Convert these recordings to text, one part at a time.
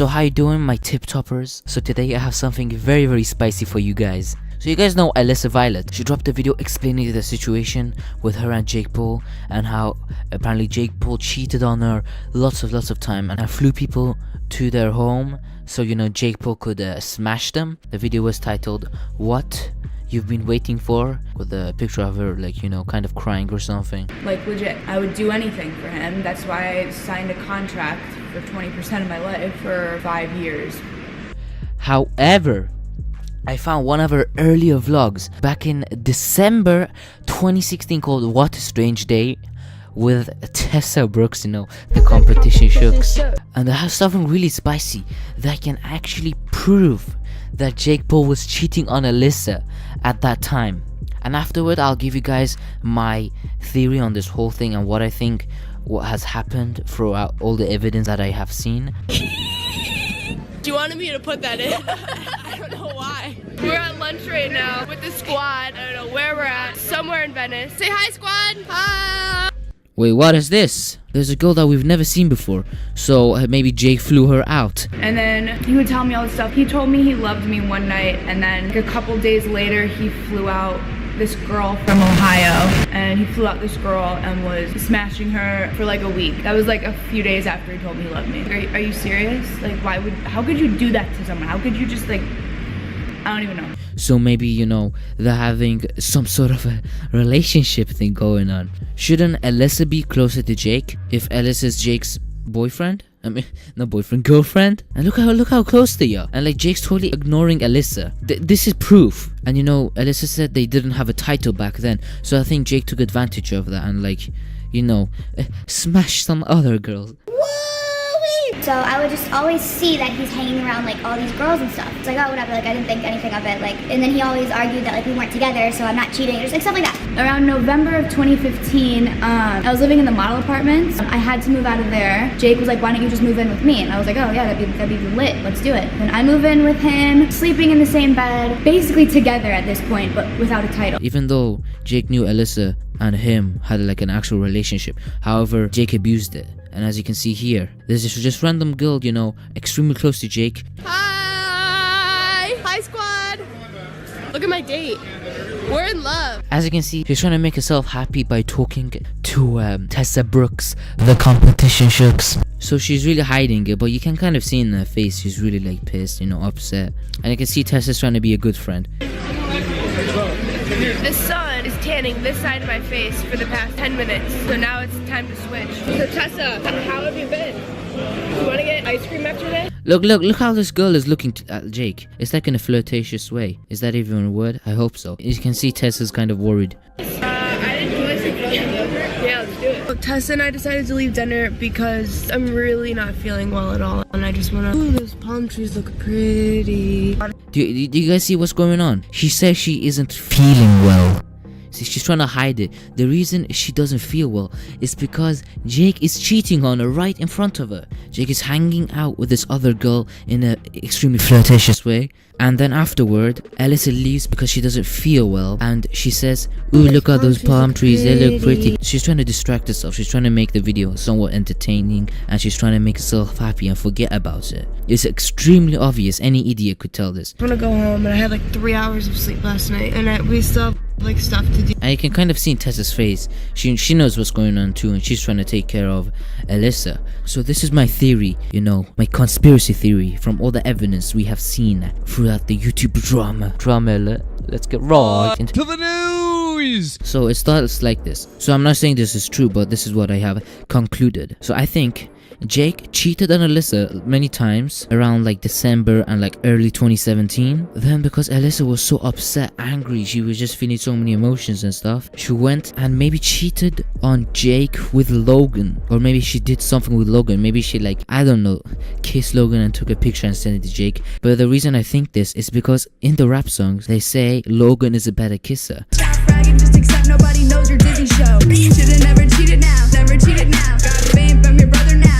So how you doing, my tip toppers? So today I have something very spicy for you guys. So you guys know Alissa Violet. She dropped a video explaining the situation with her and Jake Paul, and how apparently Jake Paul cheated on her lots of time and flew people to their home so Jake Paul could smash them. The video was titled "What You've Been Waiting For," with a picture of her kind of crying or something. Like legit, I would do anything for him. That's why I signed a contract for 20% of my life for 5 years. However, I found one of her earlier vlogs back in December 2016 called "What a Strange Day" with Tessa Brooks, the competition shooks. And I have something really spicy that can actually prove that Jake Paul was cheating on Alissa at that time. And afterward, I'll give you guys my theory on this whole thing and what I think what has happened throughout all the evidence that I have seen. You wanted me to put that in? I don't know why. We're at lunch right now with the squad. I don't know where we're at. Somewhere in Venice. Say hi, squad. Hi. Wait, what is this? There's a girl that we've never seen before. So maybe Jake flew her out. And then he would tell me all this stuff. He told me he loved me one night, and then a couple days later he flew out this girl from Ohio, and he flew out this girl and was smashing her for like a week. That was like a few days after he told me he loved me. Are you serious? Like, how could you do that to someone? How could you just I don't even know. So maybe, they're having some sort of a relationship thing going on. Shouldn't Alissa be closer to Jake if Alyssa's Jake's boyfriend? I mean, not boyfriend, girlfriend. And look how close they are. And Jake's totally ignoring Alissa. This is proof. And Alissa said they didn't have a title back then. So I think Jake took advantage of that and smashed some other girls. So I would just always see that he's hanging around all these girls and stuff. It's oh whatever, I didn't think anything of it. And then he always argued that we weren't together, so I'm not cheating, or stuff like that. Around November of 2015, I was living in the model apartments. I had to move out of there. Jake was like, why don't you just move in with me? And I was like, oh yeah, that'd be lit, let's do it. And I move in with him, sleeping in the same bed, basically together at this point, but without a title. Even though Jake knew Alissa and him had an actual relationship, however, Jake abused it. And as you can see here, there's this just random girl, extremely close to Jake. Hi! Hi, squad! Look at my date. We're in love. As you can see, she's trying to make herself happy by talking to Tessa Brooks, the competition shooks. So she's really hiding it, but you can kind of see in her face she's really pissed, upset. And you can see Tessa's trying to be a good friend. The sun is tanning this side of my face for the past 10 minutes, so now it's time to switch. So Tessa, how have you been? You want to get ice cream after this? Look how this girl is looking at Jake. It's in a flirtatious way. Is that even a word? I hope so. You can see Tessa's kind of worried. I didn't do ice cream. Yeah, let's do it. Well, Tessa and I decided to leave dinner because I'm really not feeling well at all, and I just want to. Ooh, those palm trees look pretty. Do you guys see what's going on? She says she isn't feeling well. See, she's trying to hide it. The reason she doesn't feel well is because Jake is cheating on her right in front of her. Jake is hanging out with this other girl in an extremely flirtatious way. And then afterward, Alissa leaves because she doesn't feel well. And she says, ooh, look at those palm trees, they look pretty. She's trying to distract herself. She's trying to make the video somewhat entertaining. And she's trying to make herself happy and forget about it. It's extremely obvious. Any idiot could tell this. I want to go home, and I had 3 hours of sleep last night. And we still have stuff to do. And you can kind of see in Tessa's face, she knows what's going on too, and she's trying to take care of Alissa. So this is my theory, my conspiracy theory from all the evidence we have seen throughout the YouTube drama. Let's get right into the news. So it starts like this. So I'm not saying this is true, but this is what I have concluded. So I think Jake cheated on Alissa many times around December and early 2017. Then because Alissa was so upset, angry, she was just feeling so many emotions and stuff, she went and maybe cheated on Jake with Logan. Or maybe she did something with Logan. Maybe she I don't know, kissed Logan and took a picture and sent it to Jake. But the reason I think this is because in the rap songs they say Logan is a better kisser. Stop bragging, just accept nobody knows your Disney show. Should've never cheated now, never cheated now. Got fame from your brother now.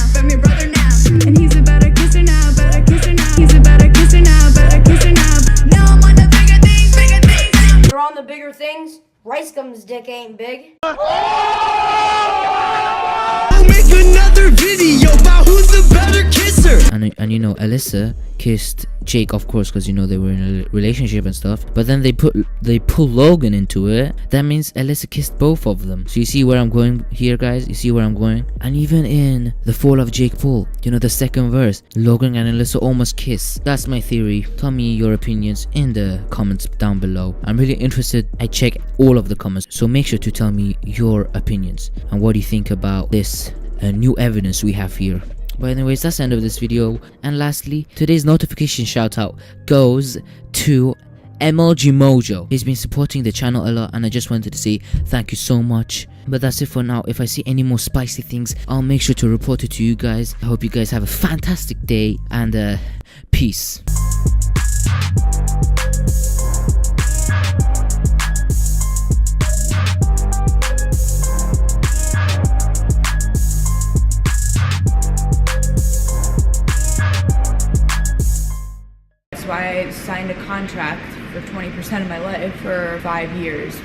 And he's a better kisser now, better kisser now. He's a better kisser now, better kisser now. Now I'm on the bigger things. You're on the bigger things. Rice Gum's dick ain't big. I'll make another video about who's the better kisser. And and you know, Alissa kissed Jake, of course, because you know they were in a relationship and stuff. But then they pull Logan into it. That means Alissa kissed both of them. So you see where I'm going here, guys? You see where I'm going? And even in The Fall of Jake Paul, you know, the second verse, Logan and Alissa almost kiss. That's my theory. Tell me your opinions in the comments down below. I'm really interested. I check all of the comments, so make sure to tell me your opinions and what do you think about this new evidence we have here. But anyways, that's the end of this video. And lastly, today's notification shout out goes to MLG Mojo. He's been supporting the channel a lot, and I just wanted to say thank you so much. But that's it for now. If I see any more spicy things, I'll make sure to report it to you guys. I hope you guys have a fantastic day, and peace. That's why I signed a contract for 20% of my life for 5 years.